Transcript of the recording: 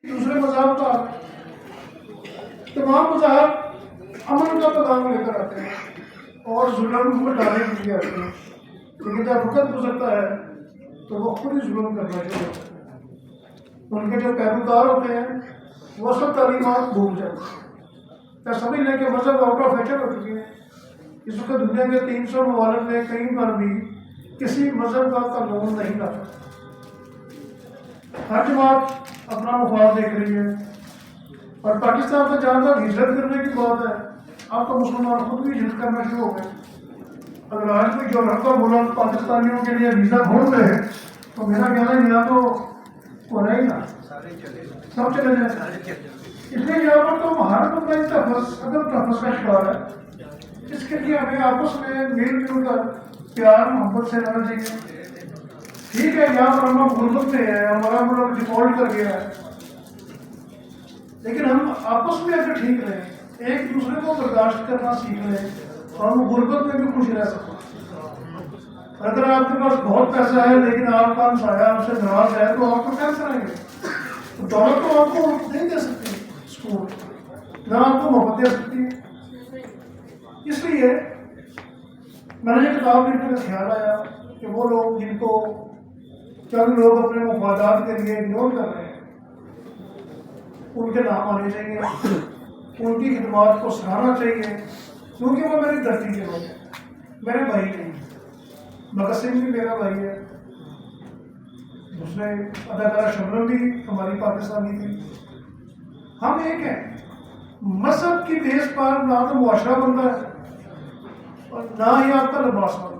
دوسرے مذہب کا تمام مذاہب امن کا پیغام لے کر آتے ہیں اور ظلم کو ڈالنے کے لیے آتے ہیں، لیکن جب وقت گزرتا ہے تو وہ خود ہی ظلم کرنا شروع ہوتے ہیں۔ ان کے جو پیروکار ہوتے ہیں وہ سب تعلیمات بھول جاتے ہیں، کیا سمجھ لیں کہ مذہب آؤٹ آف فیشن ہو چکی ہے۔ اس وقت دنیا کے 300 ممالک میں کہیں پر بھی کسی مذہب کا قانون نہیں لاتا، ہر جماعت اپنا مفاد دیکھ رہی ہے۔ اور پاکستان سے جہاں تک ہجرت کرنے کی بات ہے، اب تو مسلمان خود بھی ہجرت کرنا شروع ہو گئے۔ اگر آج کوئی جو رقم ملک پاکستانیوں کے لیے ویزا کھول رہے تو میرا کہنا ہے یہاں تو ہونا ہی نہ، سب چلے جائیں۔ اس لیے یہاں پر تو ہر بندہ تحفظ کا شکار ہے۔ اس کے لیے ہمیں آپس میں مل جل کر پیار محبت سے رہنا چاہیے۔ ٹھیک ہے یہاں پر ہم غربت میں ہیں، ہمارا ملک ڈیفالٹ کر گیا ہے، لیکن ہم آپس میں اگر ٹھیک رہیں، ایک دوسرے کو برداشت کرنا سیکھ لیں اور ہم غربت میں بھی خوش رہ سکتے ہیں۔ اگر آپ کے پاس بہت پیسہ ہے لیکن آپ کا ہمسایہ آپ سے ناراض ہے تو آپ کو کیسے رہیں گے؟ دولت تو آپ کو نہیں دے سکتی سکون، نہ آپ کو محبت دے سکتی ہے۔ اس لیے میں نے یہ کتاب لکھنے کا خیال آیا کہ وہ لوگ جن کو چند لوگ اپنے مفادات کے لیے اگنور کر رہے ہیں ان کے نام آنے چاہیے، ان کی خدمات کو سراہنا چاہیے، کیونکہ وہ میری دھرتی کے لوگ ہیں، میرے بھائی نہیں۔ بھگت سنگھ بھی میرا بھائی ہے، دوسرے اداکارہ شبنم بھی ہماری پاکستانی تھی۔ ہم ایک ہیں، مذہب کی بیس پر نہ تو معاشرہ بنتا ہے اور نہ ہی آپ کا لباس بنتا ہے۔